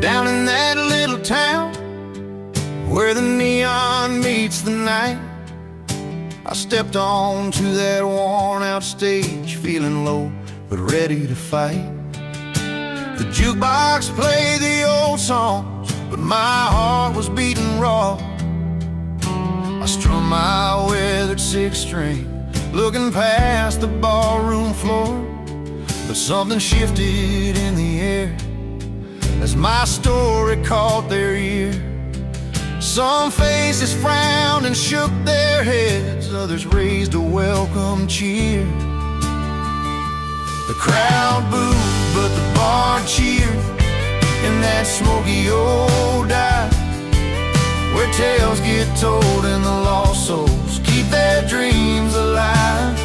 Down in that little town where the neon meets the night, I stepped onto that worn-out stage, feeling low but ready to fight. The jukebox played the old songs, but my heart was beating raw. I strummed my weathered six-string, looking past the ballroom floor. But something shifted in the air as my story caught their ear. Some faces frowned and shook their heads, others raised a welcome cheer. The crowd booed, but the bar cheered in that smoky old dive, where tales get told and the lost souls keep their dreams alive.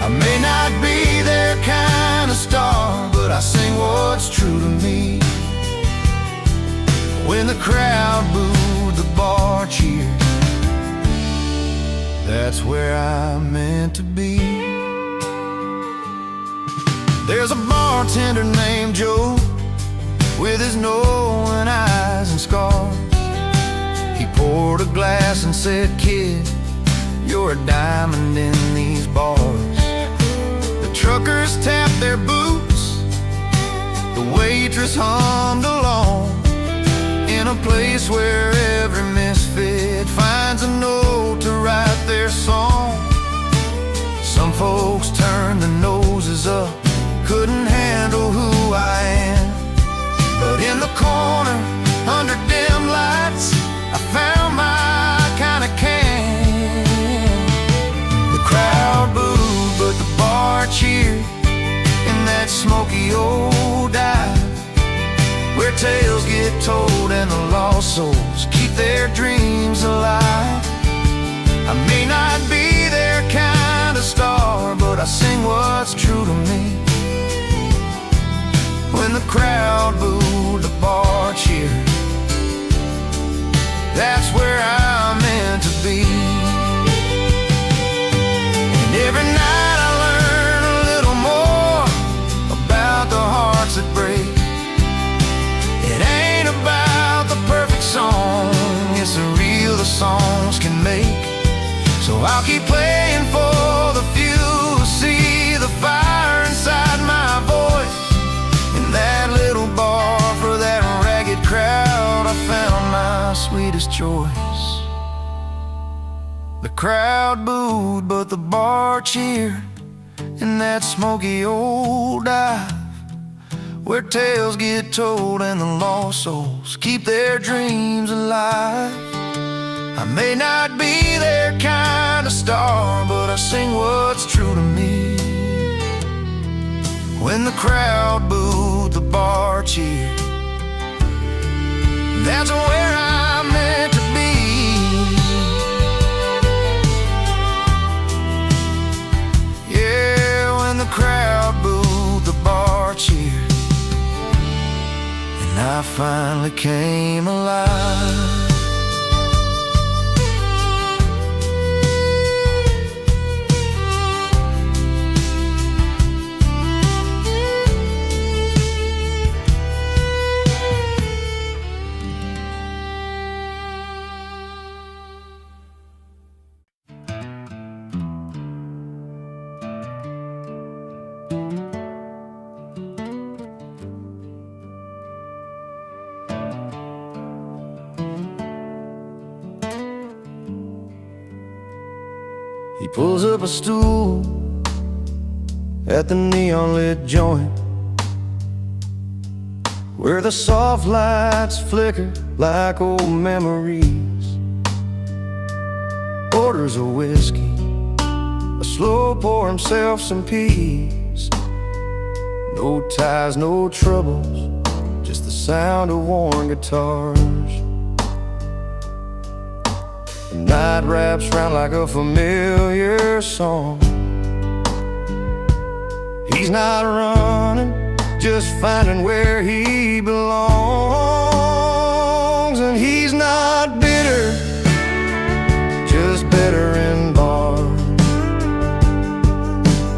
I may not be their kind of star, but I sing what's true to me. When the crowd booed, the bar cheered. That's where I'm meant to be. There's a bartender named Joe, with his knowing eyes and scars. He poured a glass and said, "Kid, you're a diamond in these bars." The truckers tapped their boots, the waitress hummed along, in a place where every misfit finds a note to write their song. Some folks turned their noses up, couldn't handle who I am. But in the corner, under dim lights, I found my kind of can. The crowd booed, but the bar cheered in that smoky old dive, where tales get told and the lost souls keep their dreams alive. I may not be their kind of star, but I sing what's true to me. When the crowd booed, the bar cheered. That's where I'm meant to be. And every night I learn a little more about the hearts that break. It ain't about the perfect song, it's the real the songs can make. So I'll keep playing for the few who see the fire inside my voice. In that little bar, for that ragged crowd, I found my sweetest choice. The crowd booed, but the bar cheered in that smoky old dive, where tales get told and the lost souls keep their dreams alive. I may not be their kind of star, but I sing what's true to me. When the crowd booed, the bar cheered. That's where I'm meant to be. Yeah, when the crowd booed, the bar cheered. And I finally came alive. He pulls up a stool at the neon lit joint, where the soft lights flicker like old memories. Orders a whiskey, a slow pour himself some peace. No ties, no troubles, just the sound of worn guitars. The night wraps round like a familiar song. He's not running, just finding where he belongs. And he's not bitter, just better in bars,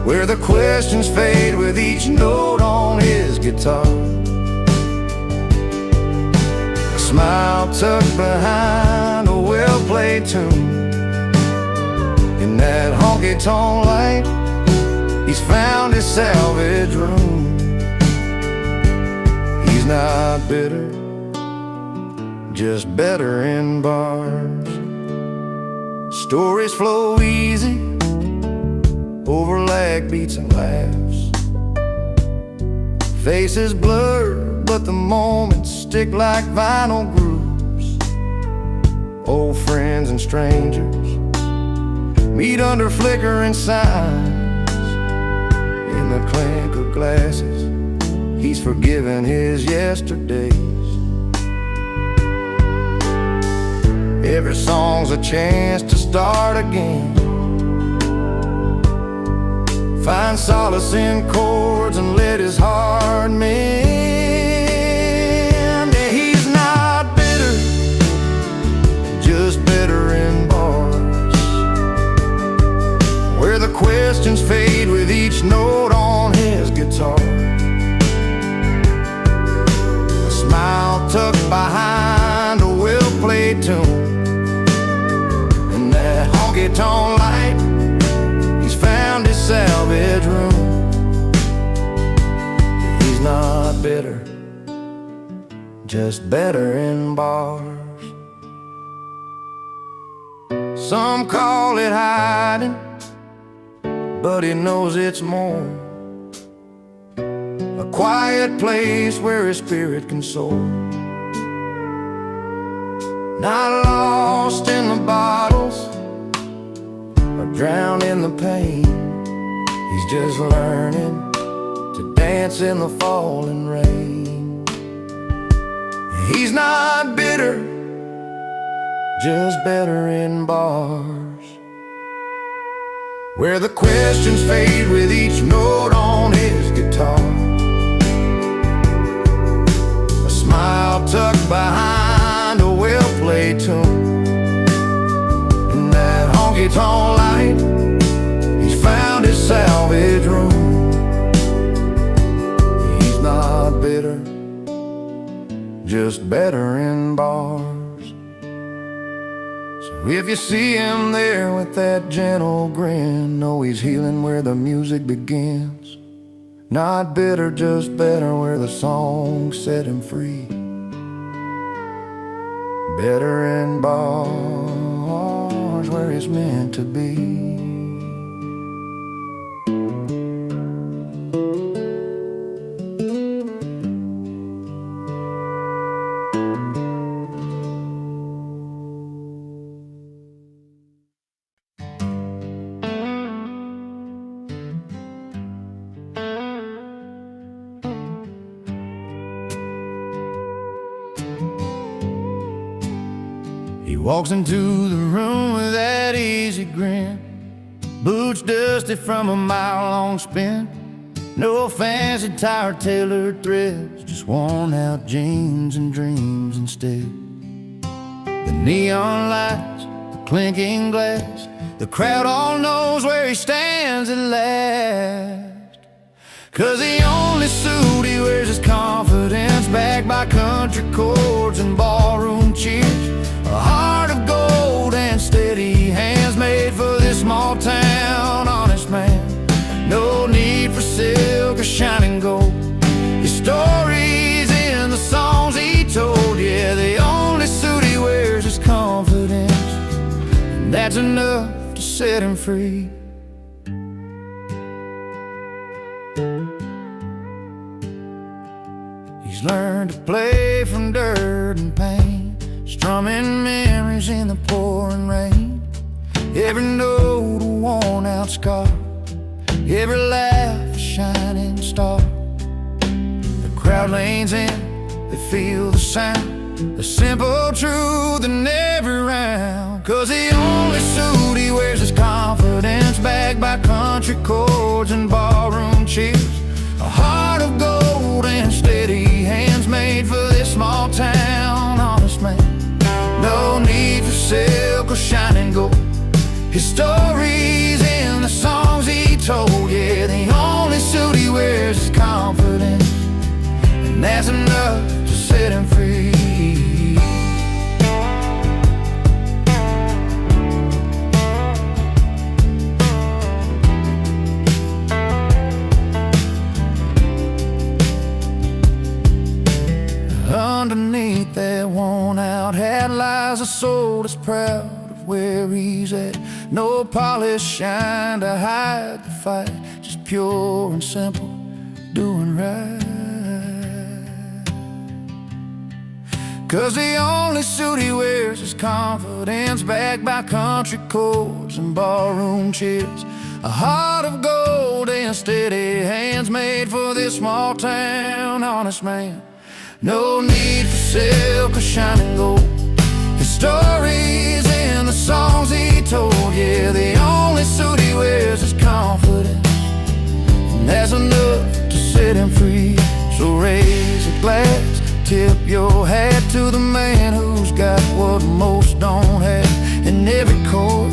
where the questions fade with each note on his guitar. smile tucked behind a well-played tune. In that honky-tonk light, he's found his salvage room. He's not bitter, just better in bars. Stories flow easy over lag beats and laughs. Faces blur, but the moments stick like vinyl grooves. Old friends and strangers meet under flickering signs. In the clink of glasses, he's forgiven his yesterdays. Every song's a chance to start again. Find solace in chords and let his heart mend. Yeah, he's not bitter, just better in bars, where the questions fade with each note on his guitar. A smile tucked behind a well-played tune. In that honky-tonk light, he's found his salvage room. He's not bitter, just better in bars. Some call it hiding, but he knows it's more. A quiet place where his spirit can soar. Not lost in the bottles or drowned in the pain. He's just learning to dance in the falling rain. He's not bitter, just better in bars, where the questions fade with each note on his guitar. A smile tucked behind a well-played tune. In that honky-tonk light, he's found his salvage room. He's not bitter, just better in bars. So if you see him there with that gentle grin, know he's healing where the music begins. Not bitter, just better, where the song set him free. Better in bars, where he's meant to be. He walks into the room with that easy grin, boots dusty from a mile-long spin. No fancy tired tailored threads, just worn out jeans and dreams instead. The neon lights, the clinking glass, the crowd all knows where he stands at last. 'Cause the only suit he wears is confidence, backed by country chords and ballroom cheers. A heart of gold and steady hands, made for this small town honest man. No need for silk or shining gold. His story's in the songs he told. Yeah, the only suit he wears is confidence, and that's enough to set him free. He's learned to play from dirt and pain, strumming memories in the pouring rain. Every note a worn-out scar, every laugh a shining star. The crowd leans in, they feel the sound, the simple truth in every round. 'Cause the only suit he wears is confidence, backed by country chords and ballroom cheers. A heart of gold and steady hands, made for this small town honest man. No need for silk or shining gold. His story's in the songs he told. Yeah, the only suit he wears is confidence, and that's enough to set him free. underneath that worn-out hat lies a soul that's proud of where he's at. No polished shine to hide the fight, just pure and simple, doing right. 'Cause the only suit he wears is confidence, backed by country chords and barroom chairs. A heart of gold and steady hands, made for this small town honest man. No need for silk or shining gold, his stories in the songs he told. Yeah, the only suit he wears is confidence, and that's enough to set him free. So raise a glass, tip your hat to the man who's got what most don't have. In every chord,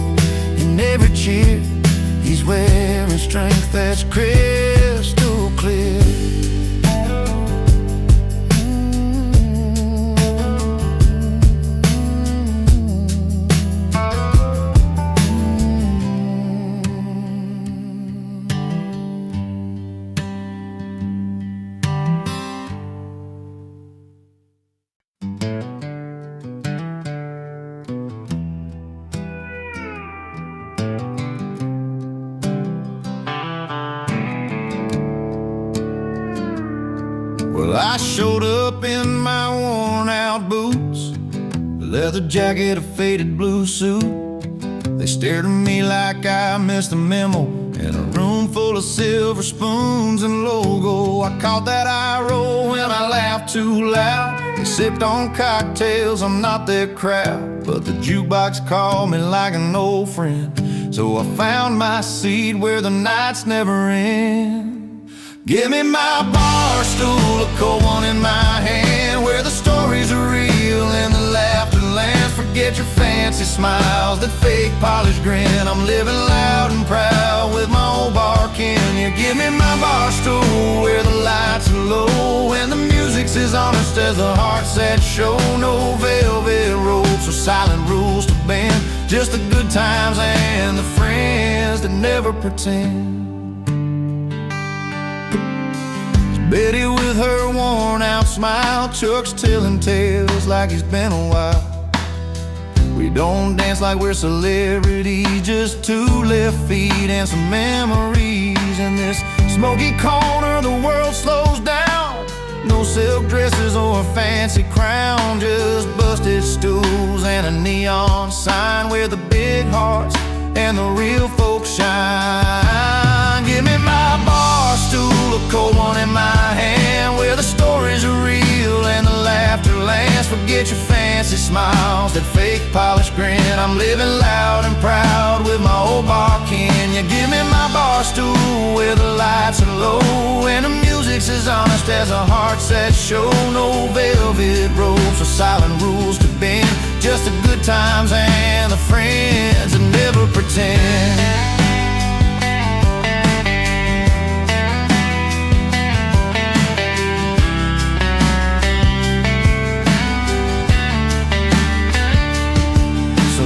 in every cheer, he's wearing strength that's crystal clear. Well, I showed up in my worn-out boots, a leather jacket, a faded blue suit. They stared at me like I missed a memo in a room full of silver spoons and logo. I caught that eye roll when I laughed too loud. They sipped on cocktails, I'm not their crowd, but the jukebox called me like an old friend. So I found my seat where the nights never end. Give me my bar stool, a cold one in my hand, where the stories are real and the laughter lands. Forget your fancy smiles, that fake polished grin. I'm living loud and proud with my old bar kin. You give me my bar stool, where the lights are low and the music's as honest as the hearts that show. No velvet ropes or silent rules to bend, just the good times and the friends that never pretend. Betty with her worn-out smile, Chuck's telling tales like he's been a while. We don't dance like we're celebrities, just two left feet and some memories. In this smoky corner, the world slows down. No silk dresses or a fancy crown, just busted stools and a neon sign where the big hearts and the real folks shine. Give me my bar stool, a cold one in my hand, where the stories are real and the laughter lands. Forget your fancy smiles, that fake polished grin. I'm living loud and proud with my old bar kin. You give me my bar stool, where the lights are low and the music's as honest as the hearts that show. No velvet ropes or silent rules to bend, just the good times and the friends that never pretend.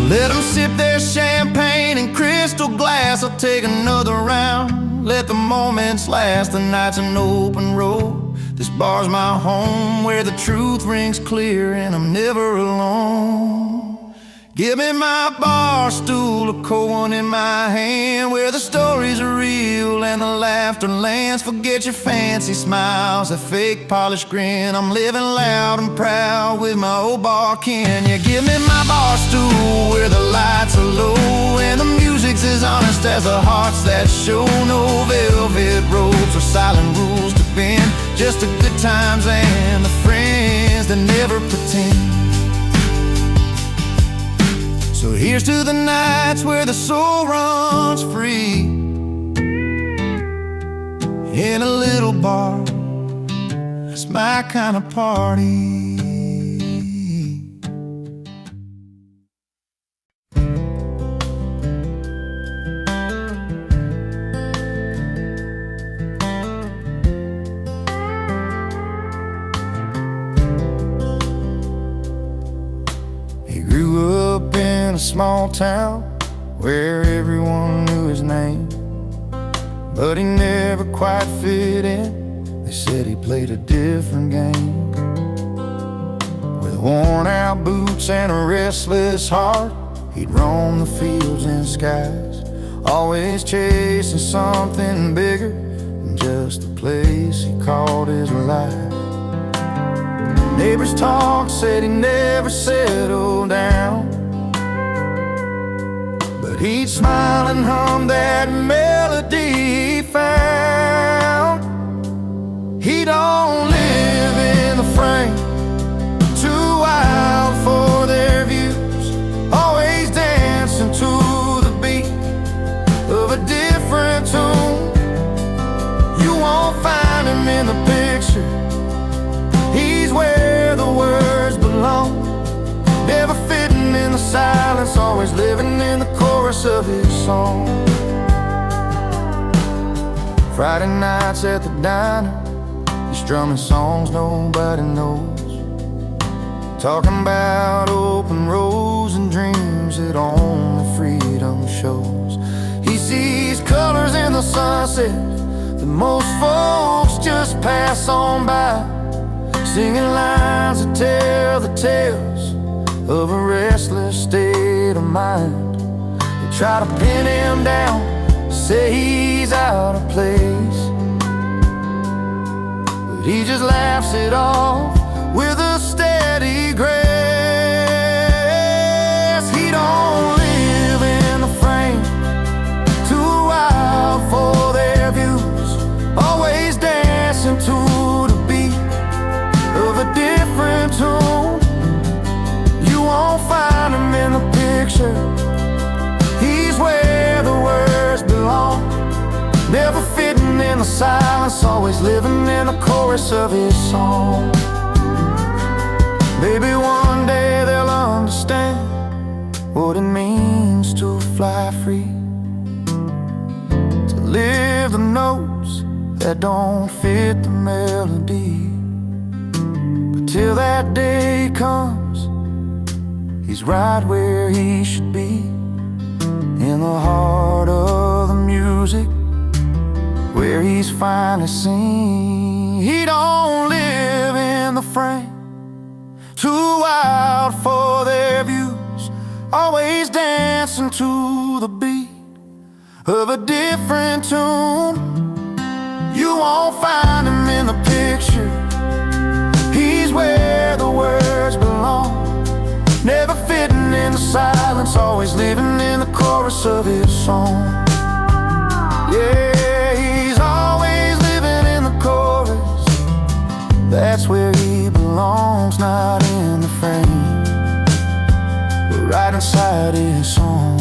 Let them sip their champagne in crystal glass. I'll take another round, let the moments last. The night's an open road, this bar's my home, where the truth rings clear and I'm never alone. Give me my bar stool, a cold one in my hand, where the stories are real and the laughter lands. Forget your fancy smiles, that fake polished grin. I'm living loud and proud with my old bar kin. You give me my bar stool, where the lights are low and the music's as honest as the hearts that show. No velvet ropes or silent rules to bend, just the good times and the friends that never pretend. So here's to the nights where the soul runs free, in a little bar, it's my kind of party. He grew up in a small town where everyone knew his name, but he never quite fit in. They said he played a different game. With worn-out boots and a restless heart, he'd roam the fields and skies, always chasing something bigger than just the place he called his life. Neighbors talked, said he never settled down, but he'd smile and hum that melody he found. He don't live in the frame, too wild for their views, always dancing to the beat of a different tune. You won't find him in the picture, he's where the words belong, never fitting in the silence, always living in the chorus of his song. Friday nights at the diner, he's strumming songs nobody knows, talking about open roads and dreams that only freedom shows. He sees colors in the sunset that most folks just pass on by, singing lines that tell the tales of a restless state of mind. They try to pin him down, say he's out of place, but he just laughs it off with a steady grace. He don't live in the frame, too wild for their views, always dancing to the beat of a different tune. You won't find him in the picture, he's where the words belong, never fitting in the silence, always living in the chorus of his song. Maybe one day they'll understand what it means to fly free, to live the notes that don't fit the melody. But till that day comes, he's right where he should be, in the heart of the music, where he's finally seen. He don't live in the frame, too wild for their views, always dancing to the beat of a different tune. You won't find him in the picture, he's where the words belong, never fitting in the silence, always living in the chorus of his song. Yeah, he's always living in the chorus, that's where he belongs, not in the frame, but right inside his song.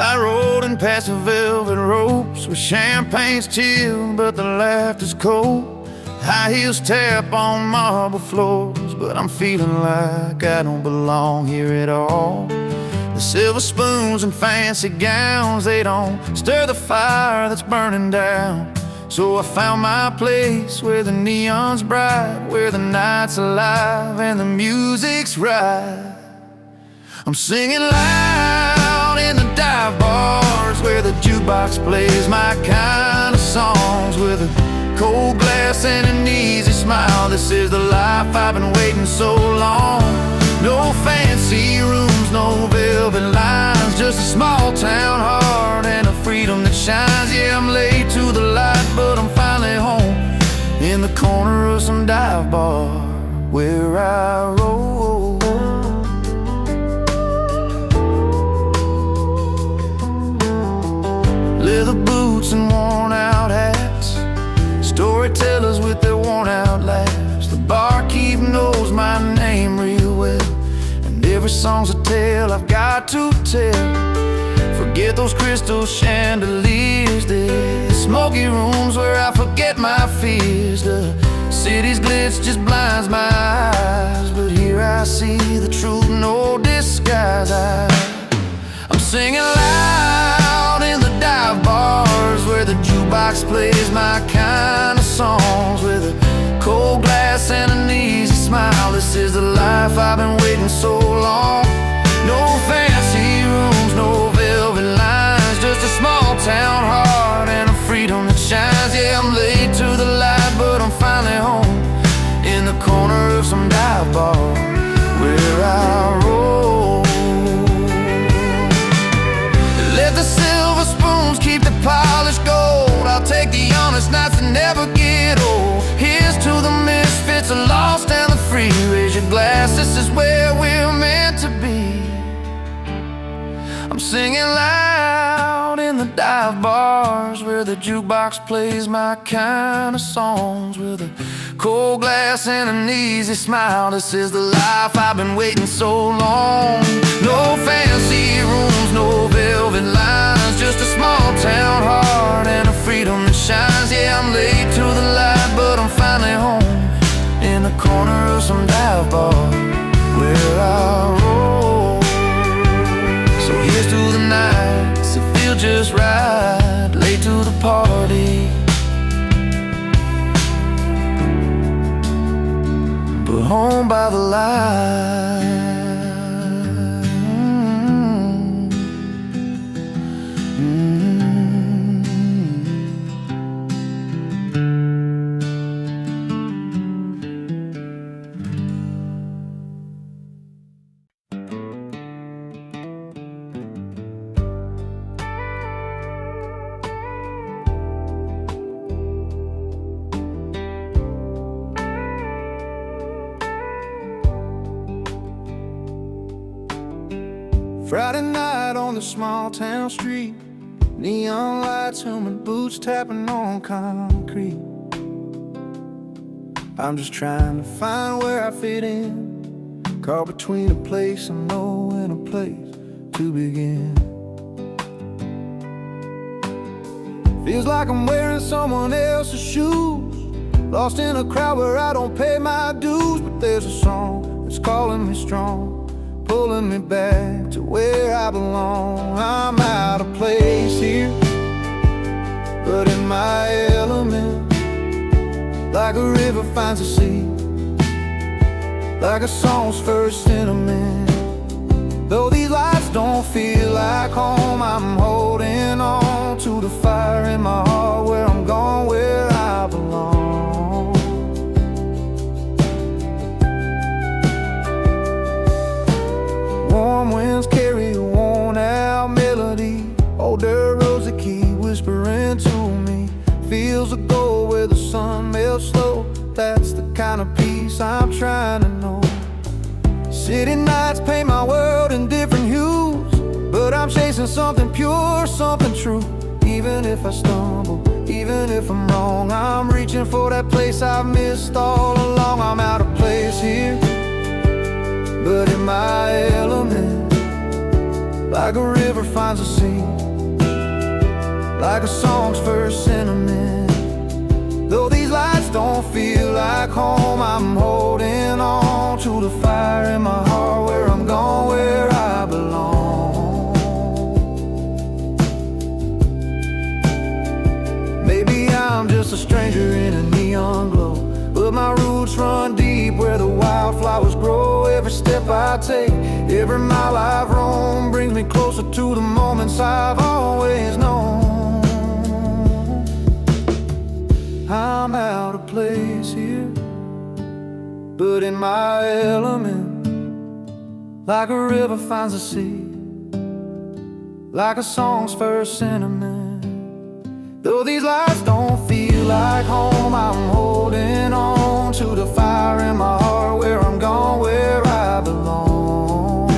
I rode in past the velvet ropes where champagne's chilled but the laughter's cold. High heels tap on marble floors, but I'm feeling like I don't belong here at all. The silver spoons and fancy gowns, they don't stir the fire that's burning down. So I found my place where the neon's bright, where the night's alive and the music's right. I'm singing loud in the dive bars where the jukebox plays my kind of songs, with a cold glass and an easy smile. This is the life I've been waiting so long. No fancy rooms, no velvet lines, just a small town heart and a freedom that shines. Yeah, I'm late to the light, but I'm finally home in the corner of some dive bar where I roll. Leather boots and worn out hats, storytellers with their worn out laughs. The barkeep knows my name real well, and every song's a tale I've got to tell. Forget those crystal chandeliers, the smoky rooms where I forget my fears. The city's glitz just blinds my eyes. jukebox plays my kind of songs with a cold glass and an easy smile. This is the life I've been waiting so long. No fancy rooms, no velvet lines, just a small town heart and a freedom that shines. Yeah, I'm late to the light, but I'm finally home in the corner of some dive bar where I roll. Let the silver spoons keep the polished gold. I'll take the honest nights that never get old. Here's to the misfits, the lost and the free. Raise your glass, this is where we're meant to be. I'm singing loud in the dive bars where the jukebox plays my kind of songs with a cold glass and an easy smile. This is the life I've been waiting so long. No fancy rooms, no velvet lines, just a small town heart and a freedom that shines. Yeah, I'm late to the light, but I'm finally home in the corner of some dive bar where I roll. So here's to the nights that feel just right, late to the party, but home by the light. Friday night on the small town street, neon lights humming, boots tapping on concrete. I'm just trying to find where I fit in, caught between a place I know and a place to begin. Feels like I'm wearing someone else's shoes, lost in a crowd where I don't pay my dues. But there's a song that's calling me strong, pulling me back to where I belong. I'm out of place here, but in my element, like a river finds a sea, like a song's first sentiment. Though these lights don't feel like home, I'm holding on to the fire in my heart, where I'm going, where I belong. Warm winds carry a worn-out melody, older rosy key whispering to me. Fields of gold where the sun melts slow, that's the kind of peace I'm trying to know. City nights paint my world in different hues, but I'm chasing something pure, something true. Even if I stumble, even if I'm wrong, I'm reaching for that place I've missed all along. I'm out of place here, but in my element, like a river finds a sea, like a song's first sentiment. Though these lights don't feel like home, I'm holding on to the fire in my heart, where I'm going, where I belong. Maybe I'm just a stranger in a neon glow, but my roots run deep where the wildflowers grow. Every step I take, every mile I've roamed, brings me closer to the moments I've always known. I'm out of place here, but in my element, like a river finds a sea, like a song's first sentiment. Though these lights don't feel like home, I'm holding on to the fire in my heart, where I'm going, where I belong.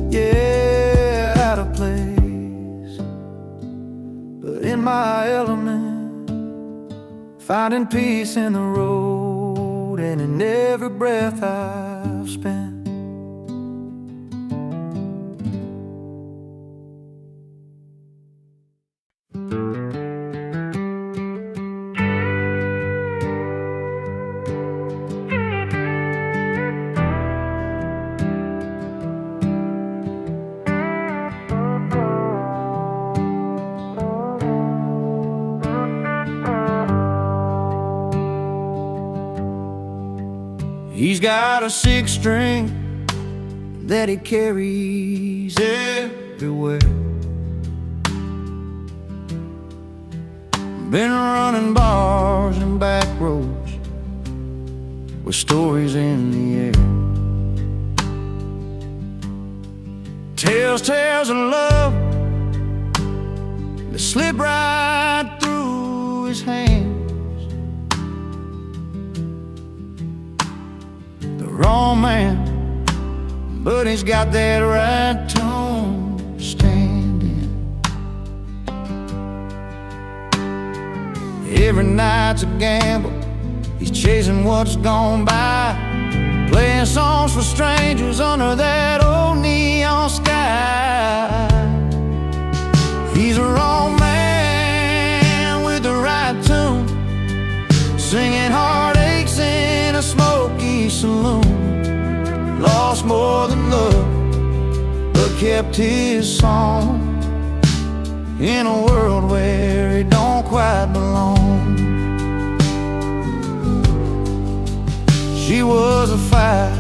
Yeah, out of place, but in my element, finding peace in the road and in every breath I've spent. He's got a six string that he carries everywhere. Been running bars and back roads with stories in the air. Tells tales of love that slip right through his hands. The wrong man, but he's got that right tone to stand in. Every night's a gamble, he's chasing what's gone by, playing songs for strangers under that old neon sky. He's a wrong man with the right tune, singing heartaches in a smoky saloon. Lost more than love, but kept his song in a world where he don't quite belong. She was a fire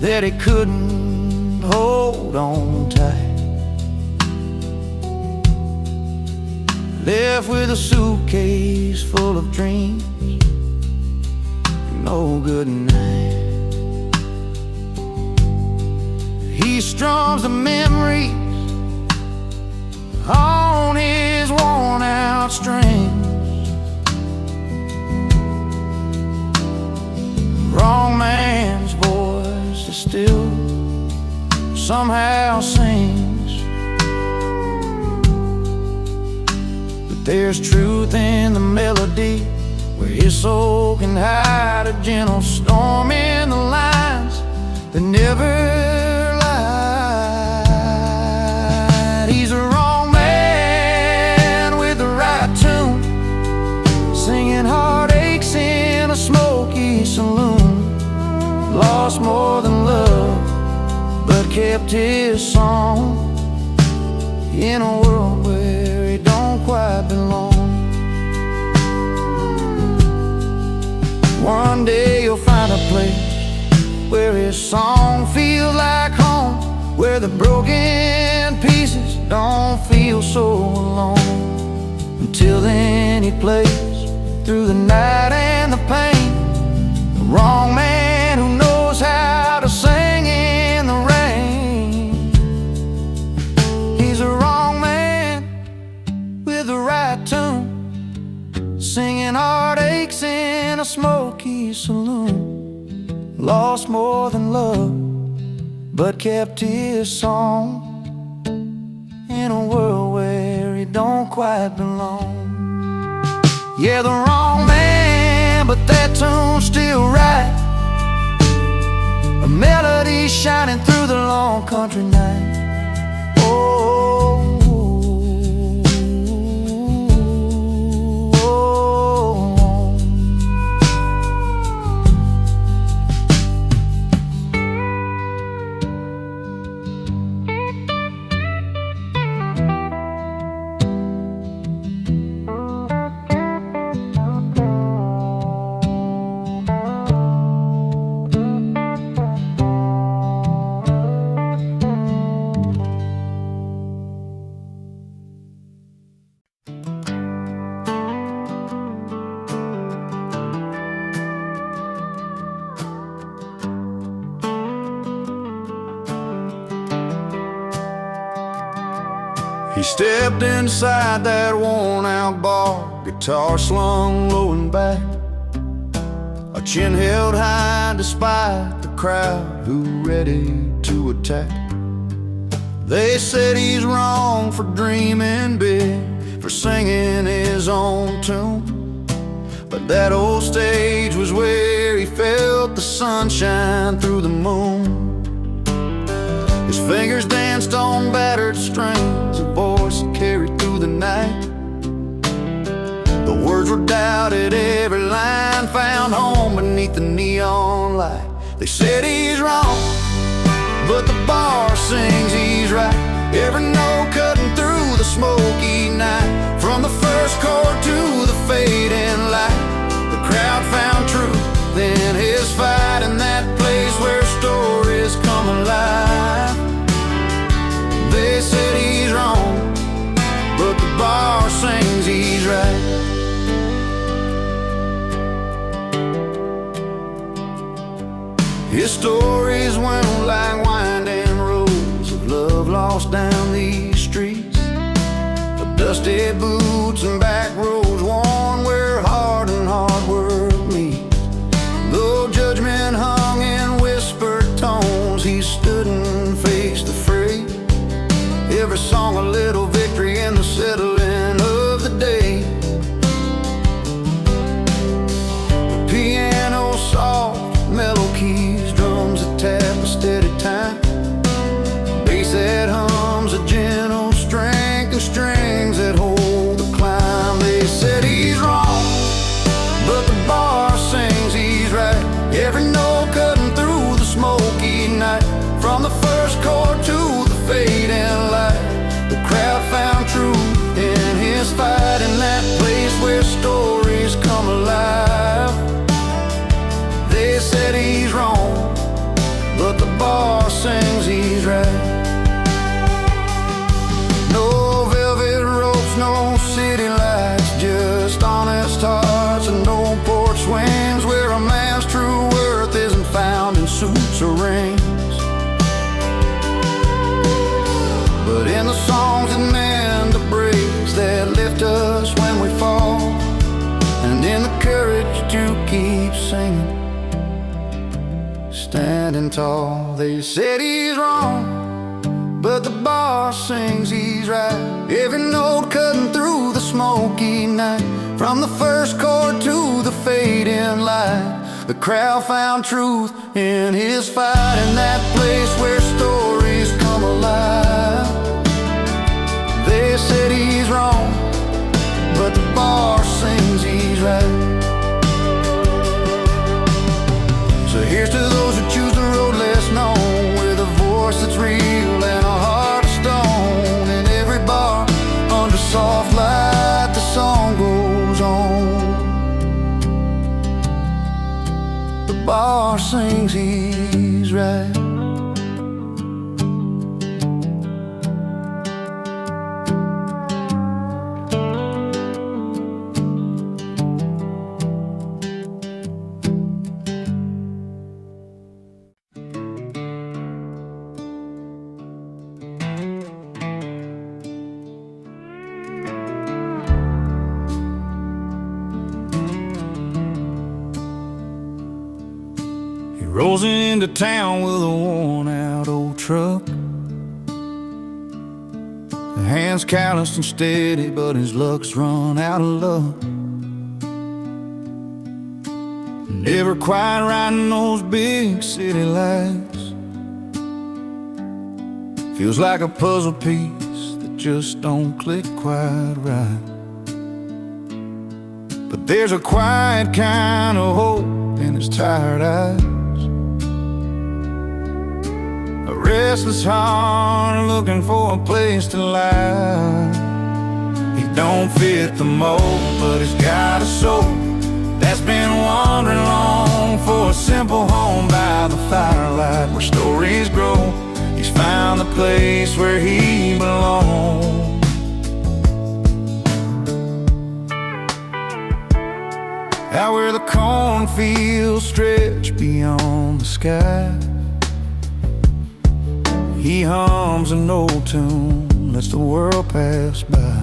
that he couldn't hold on tight. Left with a suitcase full of dreams, no good night. He strums the memories on his worn out strings. Wrong man's voice is still somehow sings, but there's truth in the melody where his soul can hide a gentle storm in the lines that never lied. He's a wrong man with the right tune, singing heartaches in a smoky saloon. Lost more than love, but kept his song in a world where he don't quite belong. One day you'll find a place where his song feels like home, where the broken pieces don't feel so alone. Until then he plays through the night and the pain, the wrong man who knows how to sing in the rain. He's a wrong man with the right tune, singing heartaches in a smoky saloon. Lost more than love, but kept his song in a world where he don't quite belong. Yeah, the wrong man, but that tune's still right, a melody shining through the long country night. He stepped inside that worn-out bar, guitar slung low and back, a chin held high despite the crowd who ready to attack. They said he's wrong for dreaming big, for singing his own tune, but that old stage was where he felt the sunshine through the moon. His fingers danced on battered strings, a voice that carried through the night. The words were doubted, every line found home beneath the neon light. They said he's wrong, but the bar sings he's right. Every note cutting through the smoky night, from the first chord to the fading light. The crowd found truth in his His stories went like winding roads of love lost down these streets, of dusty boots and back roads worn where heart and hard work meet. Though judgment hung in whispered tones, he stood and faced the fray. Every song a little victory in the settling of the day. The piano soft, mellow keys, drums that tap a steady time, bass that hums a gentle strength, and strings that hold the climb. They said he's wrong, but the bar sings he's right. Every note cutting through the smoky night, from the first chord to the fading light. The crowd found truth in his fight, in that place where stories come alive. They said he's wrong, but the bar sings he's right. No velvet ropes, no city lights, just honest hearts and no porch swings, where a man's true worth isn't found in suits or rings, but in the songs that mend the breaks, that lift us when we fall, and in the courage to keep singing, standing tall. They said he's wrong, but the bar sings he's right. Every note cutting through the smoky night, from the first chord to the fading light. The crowd found truth in his fight, in that place where stories come alive. They said he's wrong, but the bar sings he's right. So here's to those who choose the road less known, with a voice that's real and a heart of stone. In every bar, under soft light, the song goes on. The bar sings he's right. Rolls into town with a worn-out old truck. The hands calloused and steady, but his luck's run out of luck. Never quite riding those big city lights. Feels like a puzzle piece that just don't click quite right. But there's a quiet kind of hope in his tired eyes, a restless heart looking for a place to lie. He don't fit the mold, but he's got a soul that's been wandering long for a simple home by the firelight where stories grow. He's found the place where he belongs. Out where the cornfields stretch beyond the sky, he hums an old tune, lets the world pass by.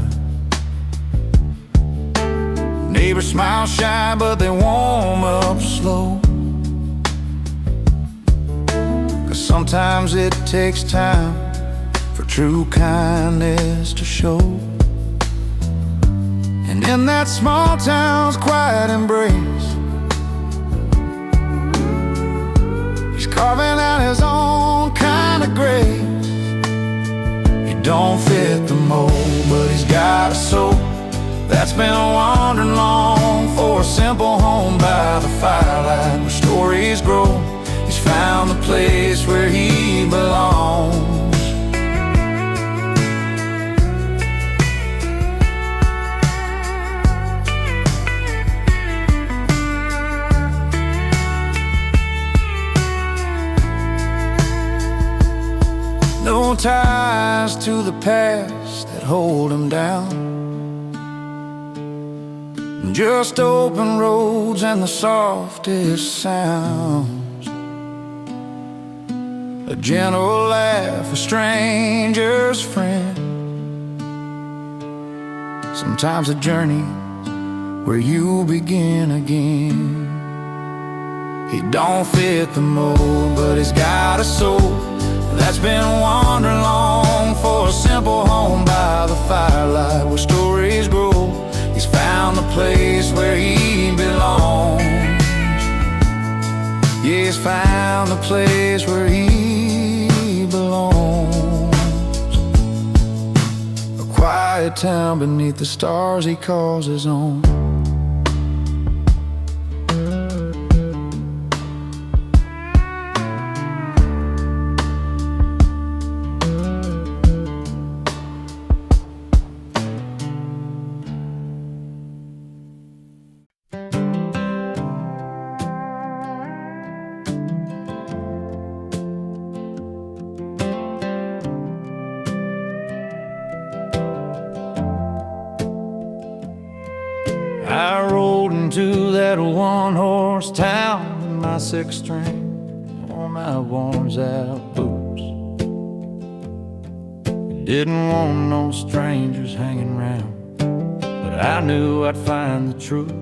Neighbors smile shy, but they warm up slow, 'cause sometimes it takes time for true kindness to show. And in that small town's quiet embrace, he's carving out his own kind of grace. He don't fit the mold, but he's got a soul that's been wandering long for a simple home by the firelight where stories grow. He's found the place where he belongs. No ties to the past that hold him down, just open roads and the softest sounds. a gentle laugh, a stranger's friend. Sometimes a journey where you begin again. He don't fit the mold, but he's got a soul that's been wandering long for a simple home by the firelight where stories grow. He's found the place where he belongs. Yeah, he's found the place where he belongs. A quiet town beneath the stars he calls his own. I rolled into that one-horse town in my sixth string on my worn-out boots. Didn't want no strangers hanging round, but I knew I'd find the truth.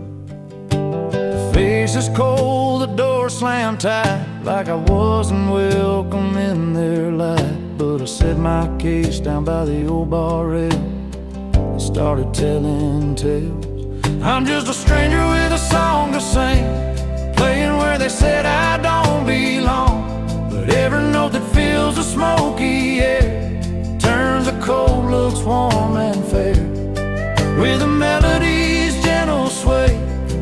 The face is cold, the door slammed tight, like I wasn't welcome in their light. But I set my case down by the old bar rail and started telling tales. I'm just a stranger with a song to sing, playing where they said I don't belong. But every note that fills the smoky air turns the cold looks warm and fair. With the melody's gentle sway,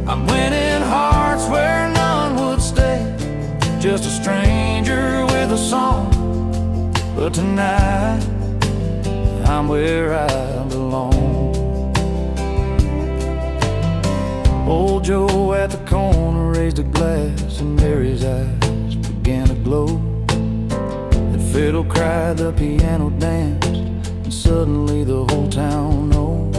I'm winning hearts where none would stay. Just a stranger with a song, but tonight I'm where I belong. Old Joe at the corner raised a glass, and Mary's eyes began to glow. The fiddle cried, the piano danced, and suddenly the whole town knows.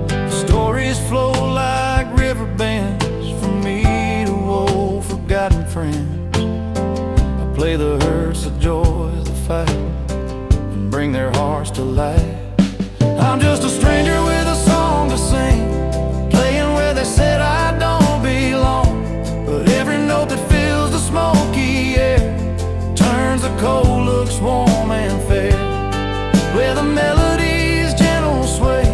The stories flow like river bends from me to old forgotten friends. I play the hurts, the joys, the fight, and bring their hearts to life. I'm just a stranger with a song to sing, playing where they said I don't belong. But every note that fills the smoky air turns the cold looks warm and fair. Where the melody's gentle sway,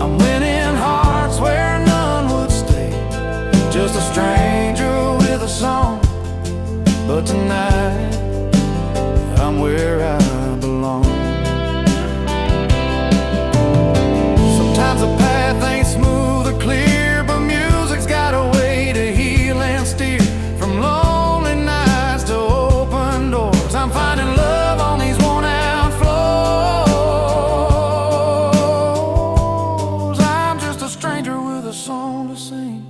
I'm winning hearts where none would stay. Just a stranger with a song, but tonight I'm where I belong. Sometimes the path ain't smooth or clear, but music's got a way to heal and steer. From lonely nights to open doors, I'm finding love on these worn-out floors. I'm just a stranger with a song to sing,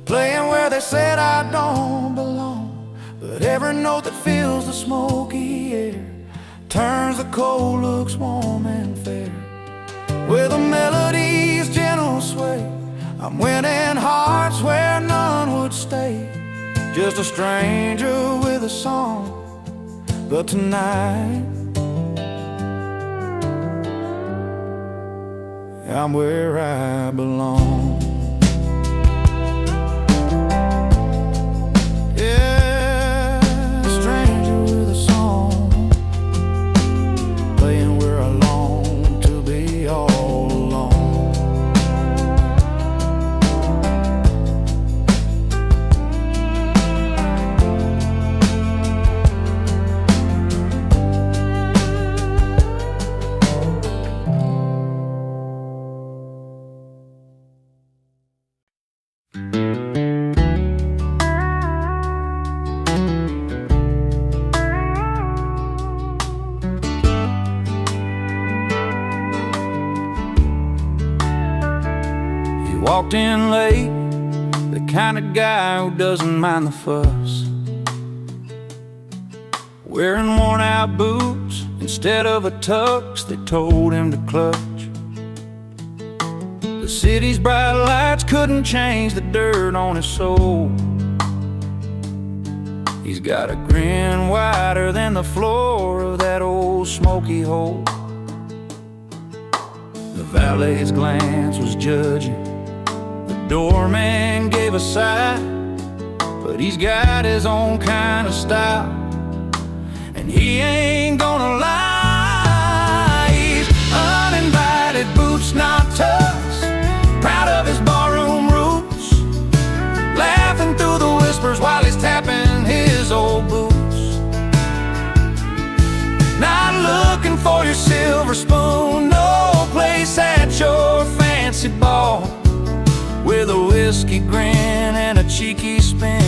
playing where they said I don't belong. But every note that fills the smoky air turns the cold looks warm and fair. With a melody's gentle sway, I'm winning hearts where none would stay. Just a stranger with a song, but tonight I'm where I belong. Yeah, a stranger with a song, playing where I long to be all alone. Walked in late, the kind of guy who doesn't mind the fuss, wearing worn-out boots instead of a tux they told him to clutch. The city's bright lights couldn't change the dirt on his soul. He's He's got a grin wider than the floor of that old smoky hole. The valet's glance was judging, the doorman gave a sigh, but he's got his own kind of style, and he ain't gonna lie. He's uninvited, boots not tucks, proud of his barroom roots, laughing through the whispers while he's tapping his old boots. Not looking for your silver spoon, no place at your fancy ball, with a whiskey grin and a cheeky spin.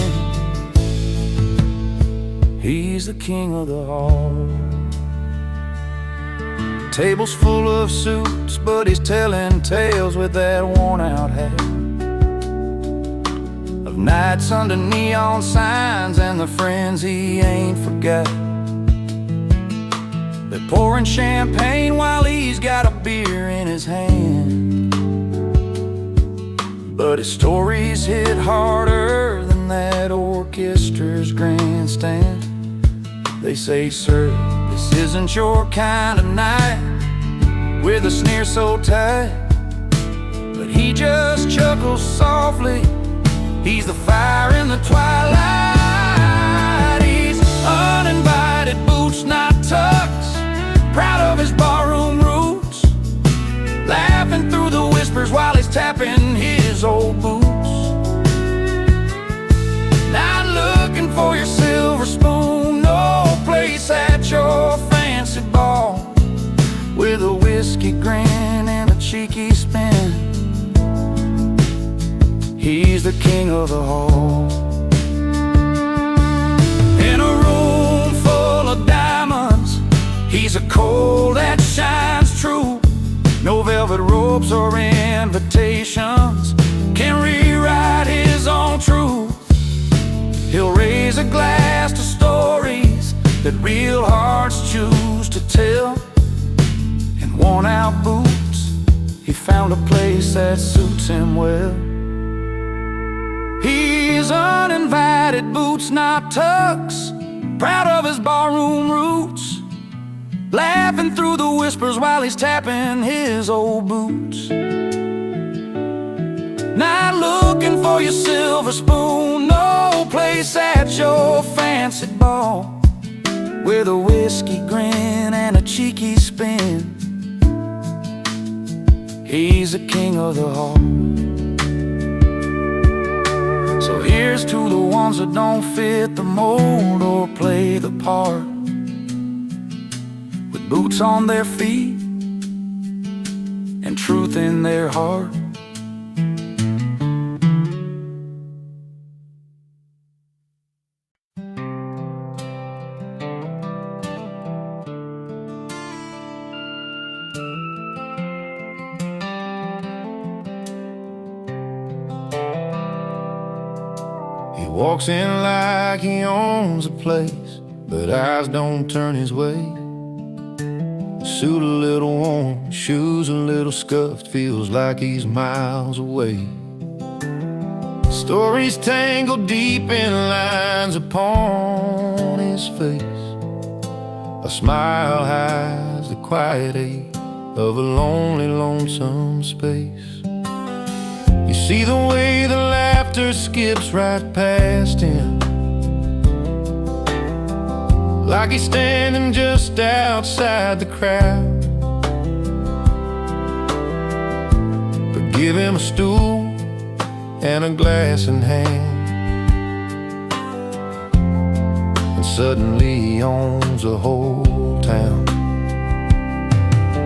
He's the king of the hall. Table's full of suits, but he's telling tales with that worn-out hat, of nights under neon signs and the friends he ain't forgot. They're pouring champagne while he's got a beer in his hand, but his stories hit harder than that orchestra's grandstand. They say, sir, this isn't your kind of night, with a sneer so tight, but he just chuckles softly. He's the fire in the twilight. He's uninvited, boots not tucks, proud of his barroom roots, laughing through the whispers while he's tapping his old boots. Not looking for your silver spoon, no place at your fancy ball, with a whiskey grin and a cheeky spin. He's the king of the hall. In a room full of diamonds, he's a coal that shines true. No velvet ropes or invitations can rewrite his own truth. He'll raise a glass to stories that real hearts choose to tell. In worn-out boots, he found a place that suits him well. He's uninvited, boots not tucks, proud of his barroom roots, laughing through the whispers while he's tapping his old boots. Not looking for your silver spoon, no place at your fancy ball, with a whiskey grin and a cheeky spin. He's the king of the hall. So here's to the ones that don't fit the mold or play the part, with boots on their feet and truth in their heart. He walks in like he owns a place, but eyes don't turn his way. Suit a little worn, shoes a little scuffed, feels like he's miles away. Stories tangled deep in lines upon his face. A smile hides the quiet ache of a lonely, lonesome space. You see the way the laughter skips right past him, like he's standing just outside the crowd. But give him a stool and a glass in hand, and suddenly he owns a whole town.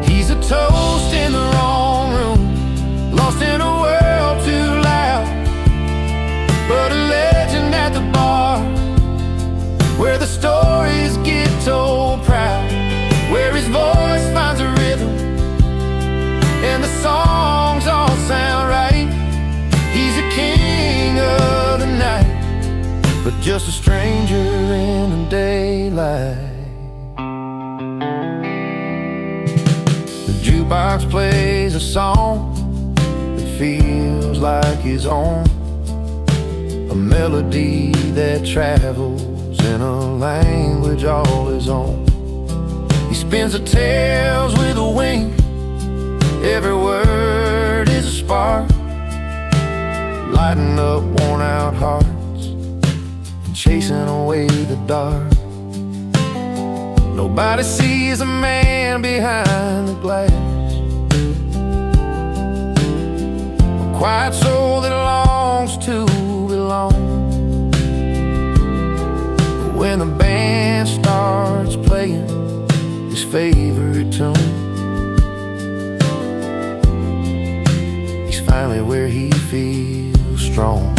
He's a toast in the wrong room, lost in a world too loud, but a legend at the bar, where the stories get told proud, where his voice finds a rhythm and the songs all sound right. He's a king of the night, but just a stranger in the daylight. The jukebox plays a song that feels like his own, a melody that travels in a language all his own. He spins the tales with a wink. Every word is a spark, lighting up worn-out hearts and chasing away the dark. Nobody sees a man behind the glass, a quiet soul that longs to belong. But when the band starts playing his favorite tune, he's finally where he feels strong.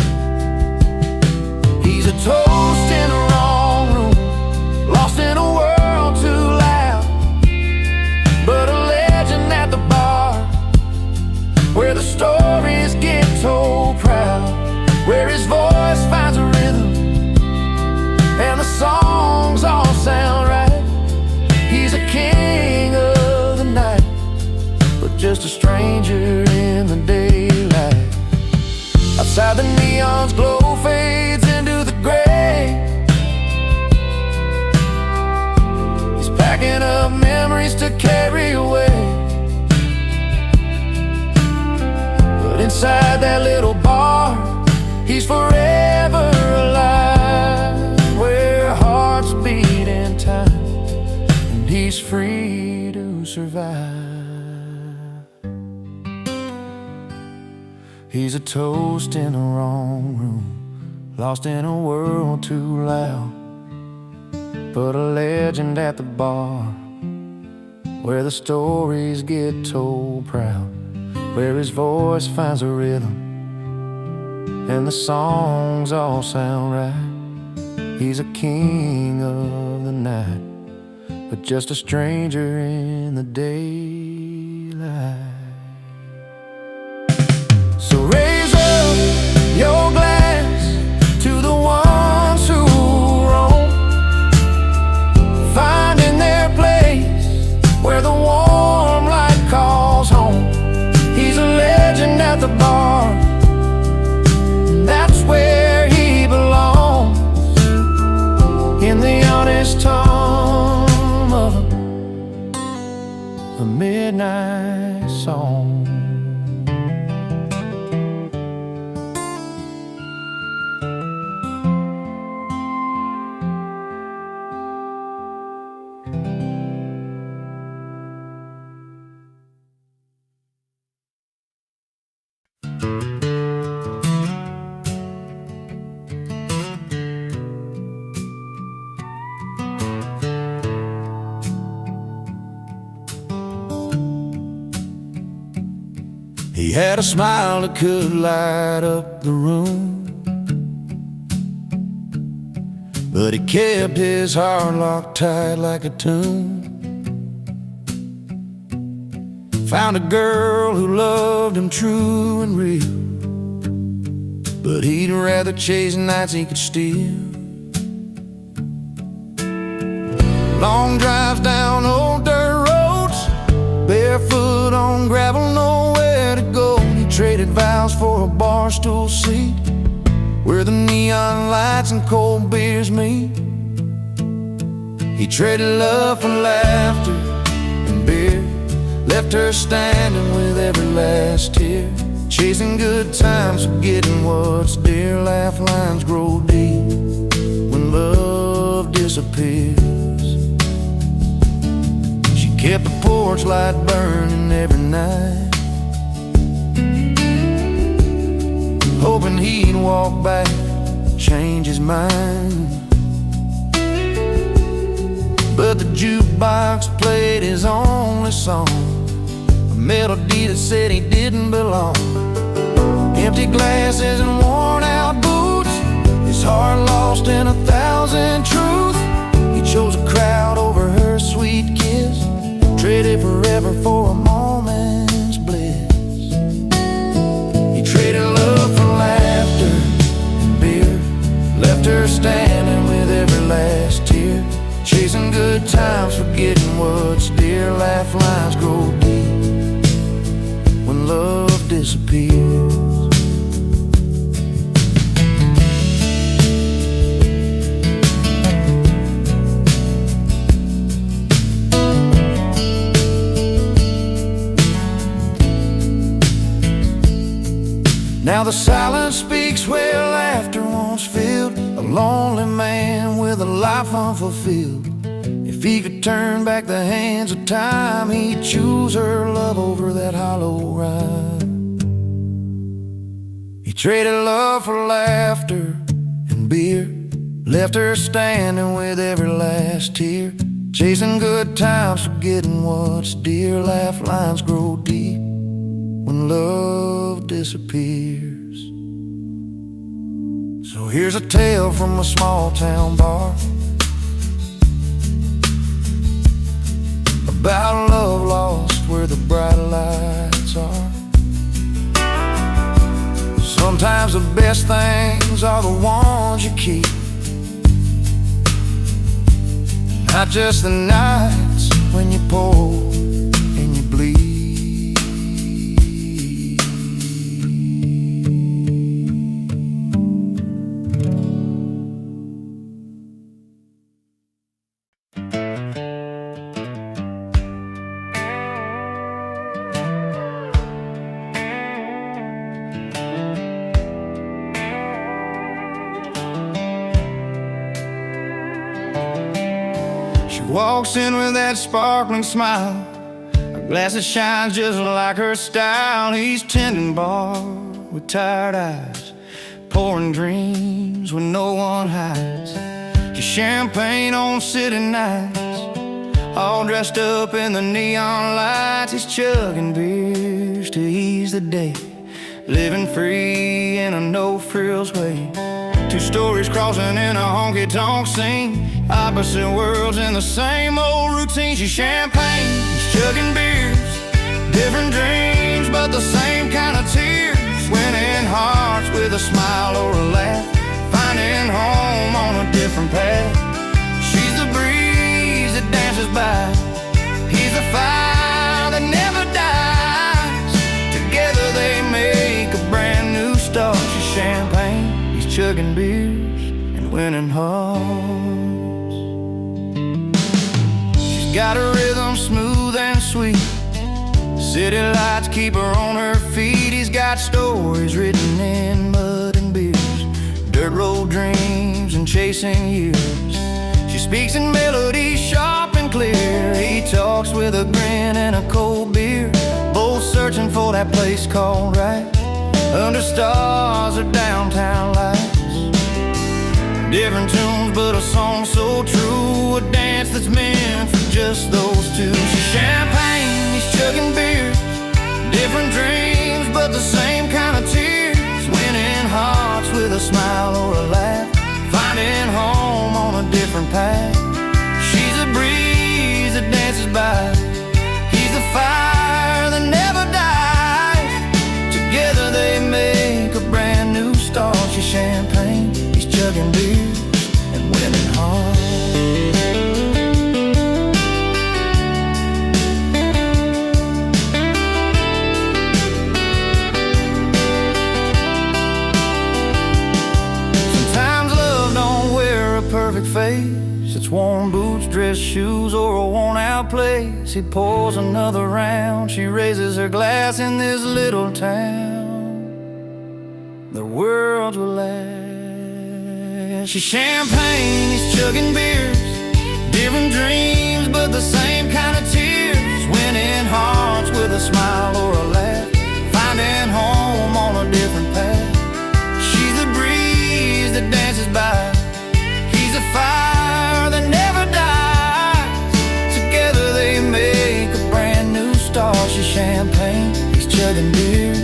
He's a toast in the wrong room, lost in a world too loud, but a legend at the bar, where the stories get told proud, where his voice finds a rhythm and the songs all sound right. He's a king of the night, but just a stranger in the daylight. Outside, the neon's glow fades into the gray. He's packing up memories to carry away, but inside that little bar, he's forever alive, where hearts beat in time and he's free to survive. He's a toast in the wrong room, lost in a world too loud, but a legend at the bar, where the stories get told proud, where his voice finds a rhythm and the songs all sound right. He's a king of the night, but just a stranger in the daylight. So raise up your glass to the ones who roam, finding their place where the warm light calls home. He's a legend at the bar, and that's where he belongs, in the honest tone of a midnight song. He had a smile that could light up the room, but he kept his heart locked tight like a tomb. Found a girl who loved him true and real, but he'd rather chase nights he could steal. Long drives down old dirt roads, barefoot on gravel, nowhere to go. He traded vows for a bar stool seat, where the neon lights and cold beers meet. He traded love for laughter and beer, left her standing with every last tear, chasing good times, forgetting what's dear. Laugh lines grow deep when love disappears. She kept the porch light burning every night, hoping he'd walk back, change his mind. But the jukebox played his only song, a melody that said he didn't belong. Empty glasses and worn out boots, his heart lost in 1,000 truths. He chose a crowd over her sweet kiss, traded forever for a moment's bliss. He traded love for laughter and beer, left her standing with every last tear, chasing good times, forgetting what's dear. Laugh lines grow deep when love disappears. Now the silence speaks where laughter once filled, a lonely man with a life unfulfilled. If he could turn back the hands of time, he'd choose her love over that hollow rhyme. He traded love for laughter and beer, left her standing with every last tear, chasing good times, forgetting what's dear. Laugh lines grow deep when love disappears. So here's a tale from a small town bar about love lost where the bright lights are. Sometimes the best things are the ones you keep, not just the nights when you pour and you bleed. Walks in with that sparkling smile, a glass that shines just like her style. He's tending bar with tired eyes, pouring dreams when no one hides. Just champagne on city nights, all dressed up in the neon lights. He's chugging beers to ease the day, living free in a no-frills way. Two stories crossing in a honky-tonk scene, opposite worlds in the same old routine. She's champagne, he's chugging beers, different dreams but the same kind of tears. Winning hearts with a smile or a laugh, finding home on a different path. She's the breeze that dances by, he's the fire that never dies. Together they make a brand new start. She's champagne, he's chugging beers and winning hearts. Got a rhythm smooth and sweet, city lights keep her on her feet. He's got stories written in mud and beers, dirt road dreams and chasing years. She speaks in melodies sharp and clear, he talks with a grin and a cold beer. Both searching for that place called right, under stars or downtown lights. Different tunes but a song so true, a dance that's meant for just those two. She's champagne, he's chugging beers, different dreams but the same kind of tears. Winning hearts with a smile or a laugh, finding home on a different path. She's a breeze that dances by, he's the fire that never dies. Together they make a brand new start. She's champagne, he's chugging beers and winning hearts. Sometimes love don't wear a perfect face, it's worn boots, dress shoes, or a worn out place. He pours another round, she raises her glass. In this little town the world will last. She's champagne, he's chugging beers, different dreams but the same kind of tears. Winning hearts with a smile or a laugh, finding home on a different path. She's the breeze that dances by, he's a fire that never dies. Together they make a brand new start. She's champagne, he's chugging beers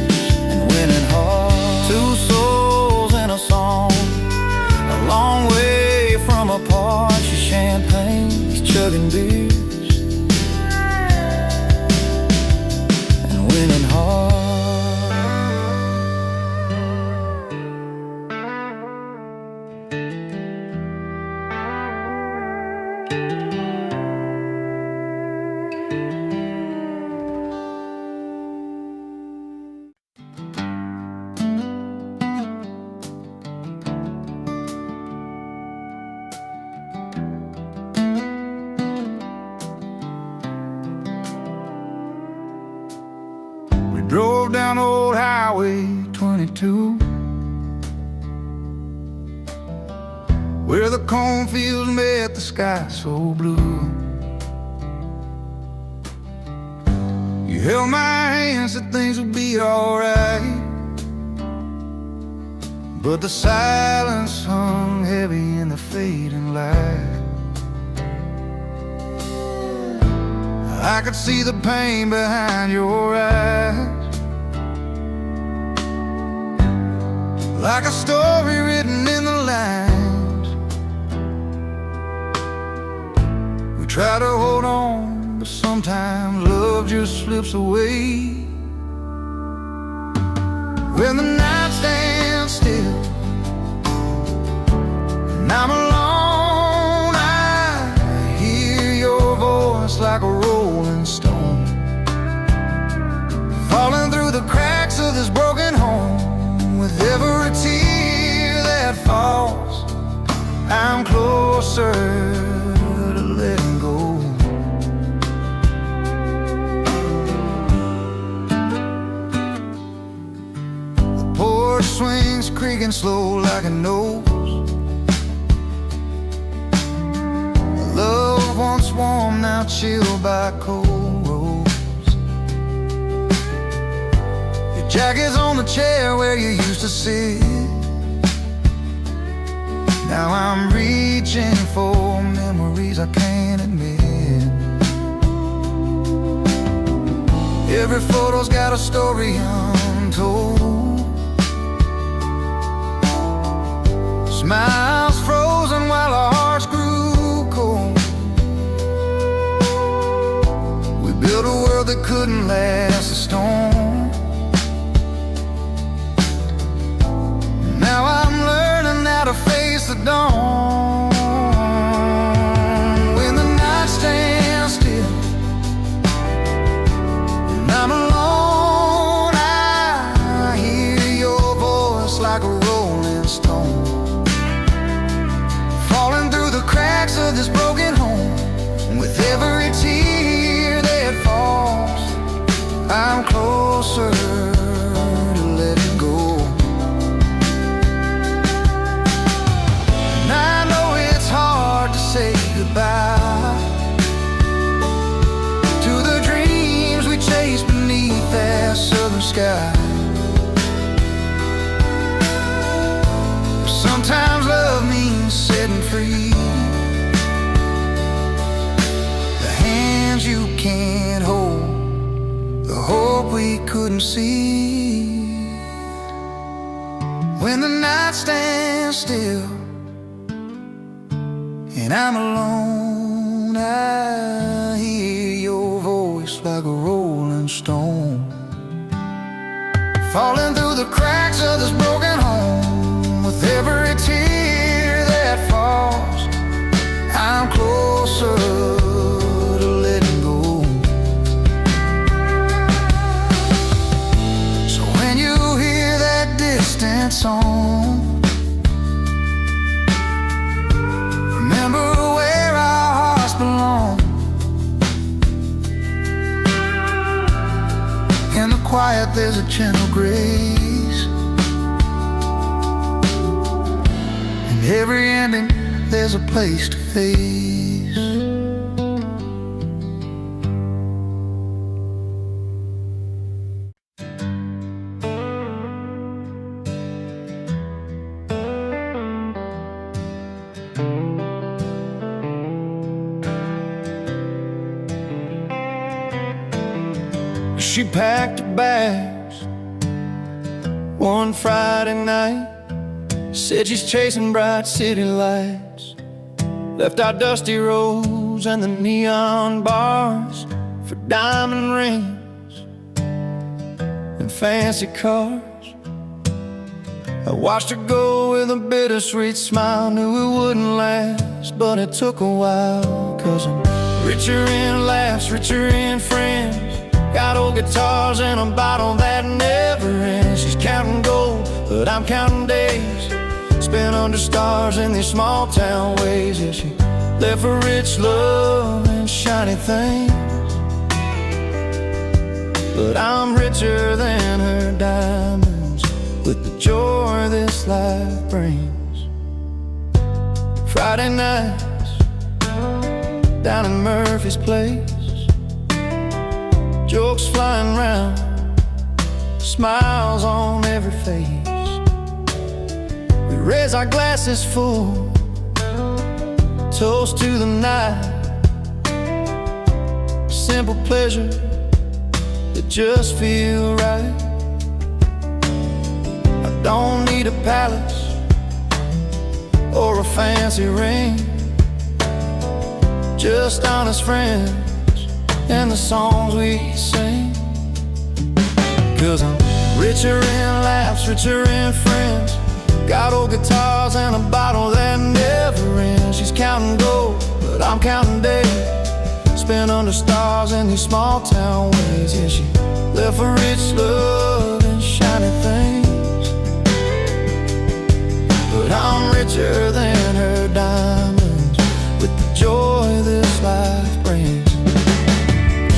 and winning hearts. Two souls in a song, a long way from apart. She's champagne, he's chugging beers and winning hearts. Drove down old highway 20, 22, where the cornfields met the sky so blue. You held my hand, said things would be alright, but the silence hung heavy in the fading light. I could see the pain behind your eyes, like a story written in the lines. We try to hold on, but sometimes love just slips away. When the night stands still and I'm alone, I hear your voice like a rolling stone, falling through the cracks of this broken home. With every tear that falls, I'm closer to letting go. The porch swings creaking slow like it knows. Love once warm, now chilled by cold roads. Your jacket's on the chair where you used to sit. Now I'm reaching for memories I can't admit. Every photo's got a story untold. Smiles frozen while our hearts grew cold. We built a world that couldn't last a storm. Now I'm learning how to face the dawn. When the night stands still and I'm alone, I hear your voice like a rolling stone, falling through the cracks of this broken home. With every tear that falls, I'm closer to letting go. And I know it's hard to say goodbye to the dreams we chased beneath that southern sky. Sometimes love means setting free the hands you can't hold, the hope we couldn't see. When the night stands still and I'm alone, I hear your voice like a rolling stone, falling through the cracks of this broken home. With every tear that falls, I'm closer to letting go. So when you hear that distant song, remember where our hearts belong. In the quiet there's a gentle grace. Every ending, there's a place to face. She packed her bags one Friday night, said she's chasing bright city lights, left our dusty roads and the neon bars for diamond rings and fancy cars. I watched her go with a bittersweet smile, knew it wouldn't last, but it took a while. 'Cause I'm richer in laughs, richer in friends, got old guitars and a bottle that never ends. She's counting gold, but I'm counting days spent under stars in these small town ways. Yeah, she left for rich love and shiny things, but I'm richer than her diamonds with the joy this life brings. Friday nights down in Murphy's place, jokes flying round, smiles on every face. We raise our glasses full, toast to the night. Simple pleasure that just feel right. I don't need a palace or a fancy ring, just honest friends and the songs we sing. 'Cause I'm richer in laughs, richer in friends. Got old guitars and a bottle that never ends. She's counting gold, but I'm counting days spent under stars in these small town ways. Yeah, she left for rich love and shiny things, but I'm richer than her diamonds with the joy this life brings.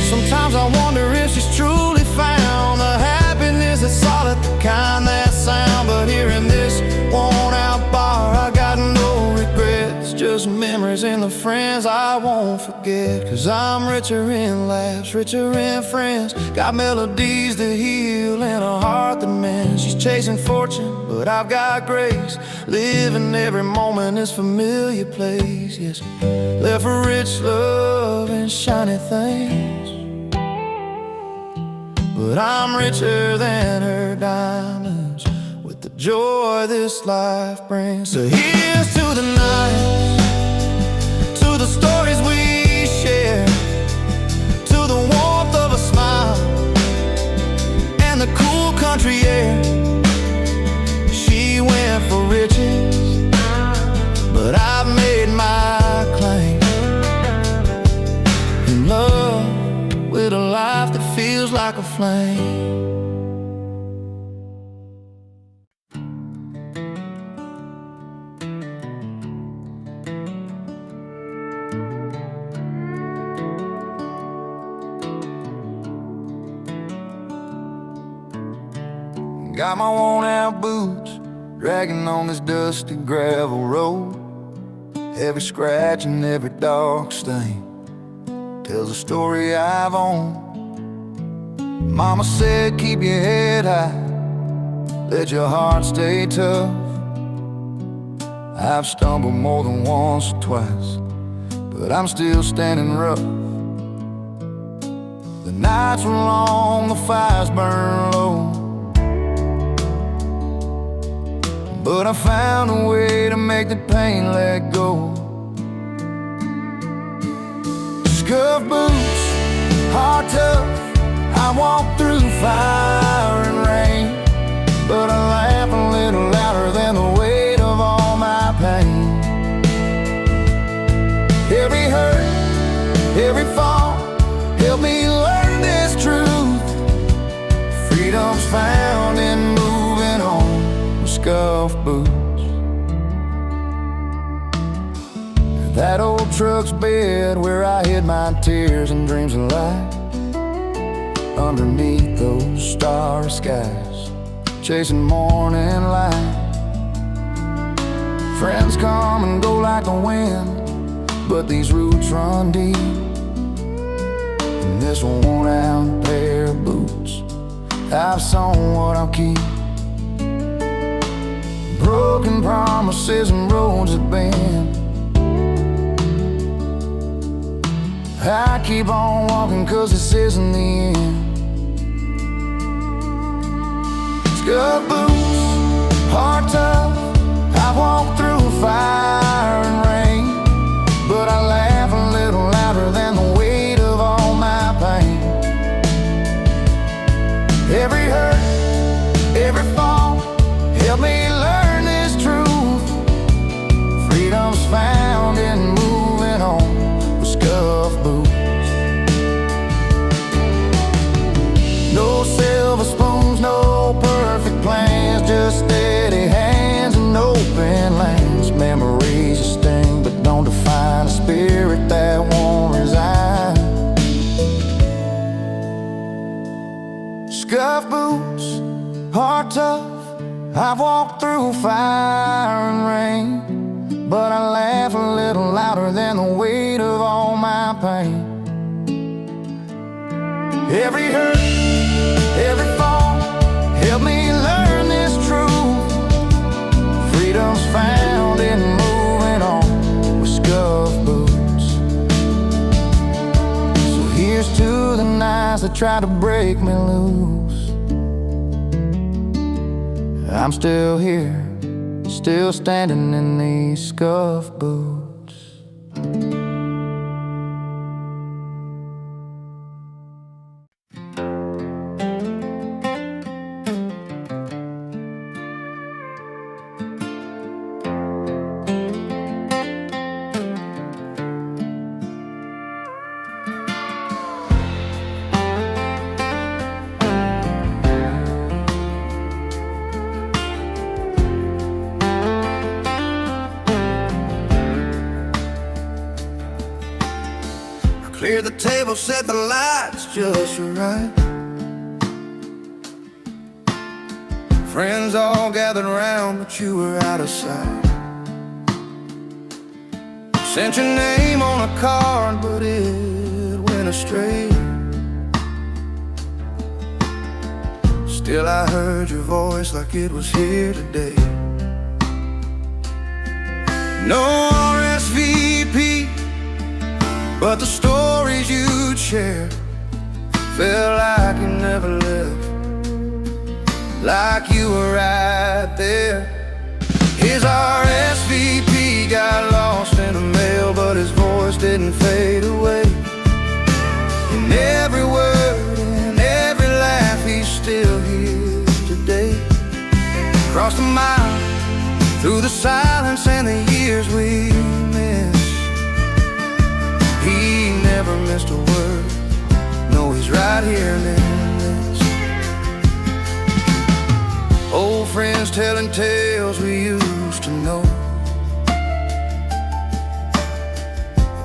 Sometimes I wonder if she's truly found the happiness that's solid, the kind that sound. But here in this worn out bar, I got no regrets, just memories and the friends I won't forget. 'Cause I'm richer in laughs, richer in friends. Got melodies to heal and a heart that mends. She's chasing fortune, but I've got grace, living every moment this familiar place. Yes, left for rich love and shiny things, but I'm richer than her diamonds with the joy this life brings. So here's to the nights, to the stories we share, to the warmth of a smile and the cool country air. She went for riches, but I've made my claim in love with a life that feels like a flame. Got my worn-out boots dragging on this dusty gravel road. Every scratch and every dark stain tells a story I've owned. Mama said keep your head high, let your heart stay tough. I've stumbled more than once or twice, but I'm still standing rough. The nights were long, the fires burn low, but I found a way to make the pain let go. Scuff boots, heart tough, I walk through fire and rain, but I laugh a little louder than the weight of all my pain. Every hurt, every fall, help me learn this truth. Freedom's found in moving on with scuff boots. That old truck's bed where I hid my tears and dreams of light, underneath those starry skies, chasing morning light. Friends come and go like the wind, but these roots run deep. And this worn-out pair of boots, I've sown what I'll keep. Broken promises and roads that bend, I keep on walking 'cause this isn't the end. Scuff boots, heart tough, I walk through fire and rain, but I laugh a little louder than the weight of all my pain. Every hurt, every fall, help me learn this truth. Freedom's found in moving on with scuff boots. No silver spoons, no perfect plans, just steady hands and open lands. Memories I've walked through fire and rain, but I laugh a little louder than the weight of all my pain. Every hurt, every fall helped me learn this truth. Freedom's found in moving on with scuff boots. So here's to the nights that try to break me loose. I'm still here, still standing in these scuff boots. Cleared the table, set the lights just right. Friends all gathered around, but you were out of sight. Sent your name on a card, but it went astray. Still I heard your voice like it was here today. No RSVP, but the stories you'd share felt like you never left, like you were right there. His RSVP got lost in the mail, but his voice didn't fade away. In every word and every laugh, he's still here today. Across the mile, through the silence and the years we missed, he never missed a word. No, he's right here in this. Old friends telling tales we used to know,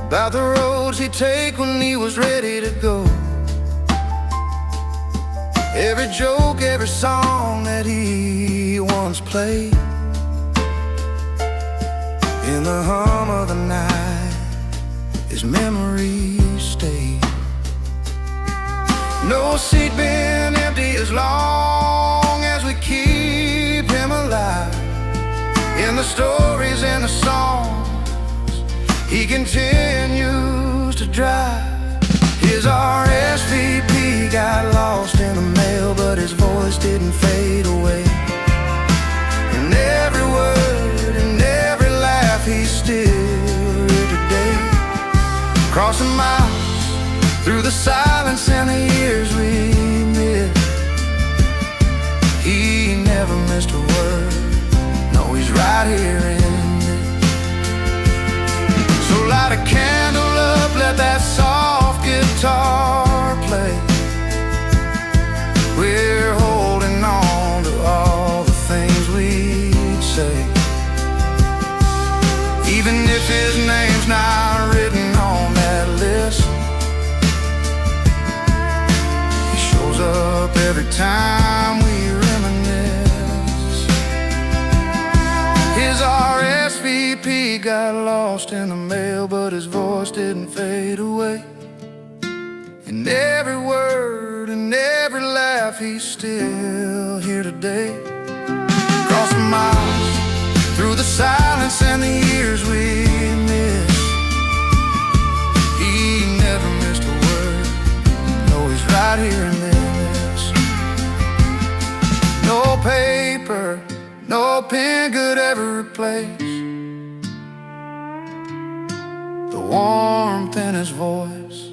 about the roads he'd take when he was ready to go. Every joke, every song that he once played, in the hum of the night, his memories stay. No seat been empty as long as we keep him alive. In the stories and the songs, he continues to drive. His RSVP got lost in the mail, but his voice didn't fade away. In every word and every laugh, he's still here today. Crossing miles, through the silence and the years we missed, he never missed a word. No, he's right here in this. So light a candle up, let that soft guitar play. We're holding on to all the things we'd say, even if his name's not written on that list. He shows up every time we reminisce. His RSVP got lost in the mail, but his voice didn't fade away. In every word and every laugh, he's still here today. Crossing miles, through the silence and the years we missed, he never missed a word. No, he's right here in this. No paper, no pen could ever replace the warmth in his voice,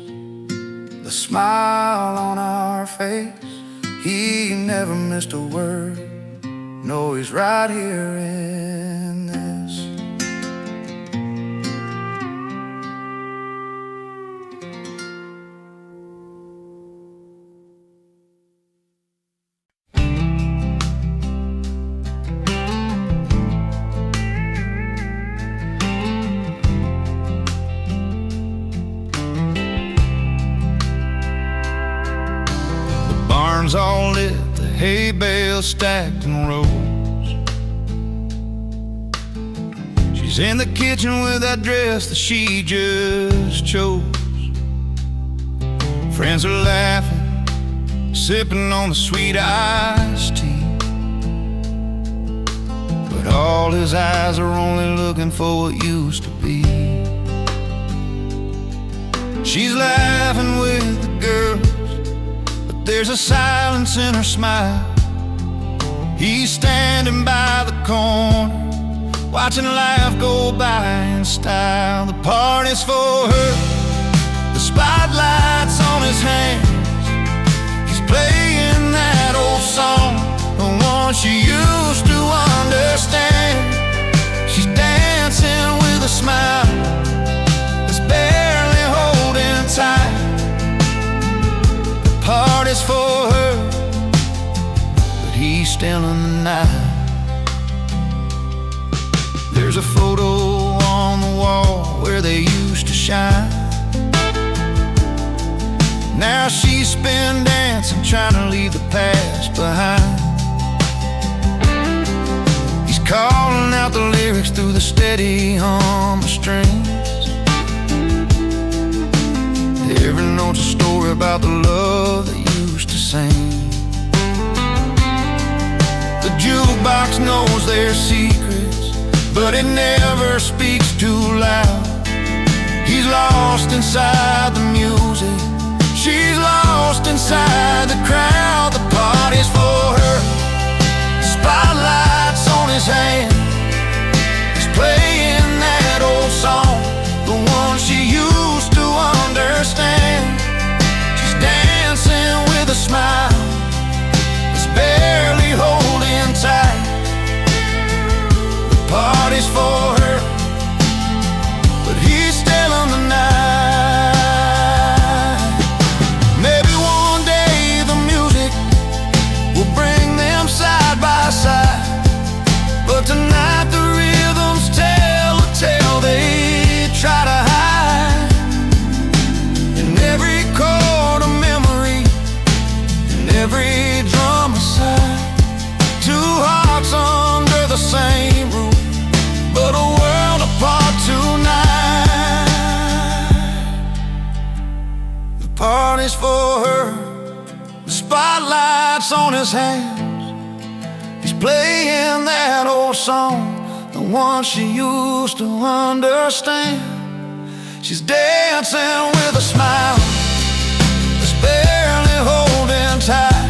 the smile on our face. He never missed a word. No, he's right here in this. The barn's all lit, the hay bales stacked in rows. She's in the kitchen with that dress that she just chose. Friends are laughing, sipping on the sweet iced tea, but all his eyes are only looking for what used to be. She's laughing with the girls, but there's a silence in her smile. He's standing by the corner, watching life go by in style. The party's for her, the spotlight's on his hands. He's playing that old song, the one she used to understand. She's dancing with a smile that's barely holding tight. The party's for her, but he's still in the night. There's a photo on the wall where they used to shine. Now she's been dancing, trying to leave the past behind. He's calling out the lyrics through the steady hum of strings. Every note's a story about the love that used to sing. The jukebox knows their secrets, but it never speaks too loud. He's lost inside the music, she's lost inside the crowd. The party's for her, the spotlight's on his hand. He's playing that old song, the one she used to understand. She's dancing with a smile that's barely holding tight. The party's for her, but he's still in the night. Maybe one day the music will bring them side by side, but tonight the rhythms tell a tale they try to hide. In every chord a memory, in every drum a sigh. Two hearts under the same roof, but a world apart tonight. The party's for her, the spotlight's on his hands. He's playing that old song, the one she used to understand. She's dancing with a smile that's barely holding tight.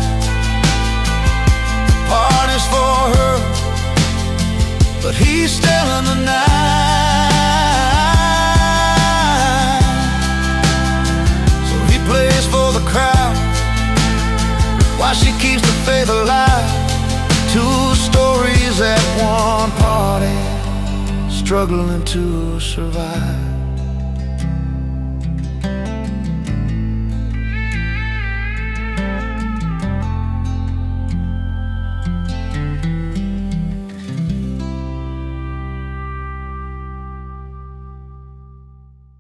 The party's for her, but he's still in the night. So he plays for the crowd while she keeps the faith alive. Two stories at one party, struggling to survive.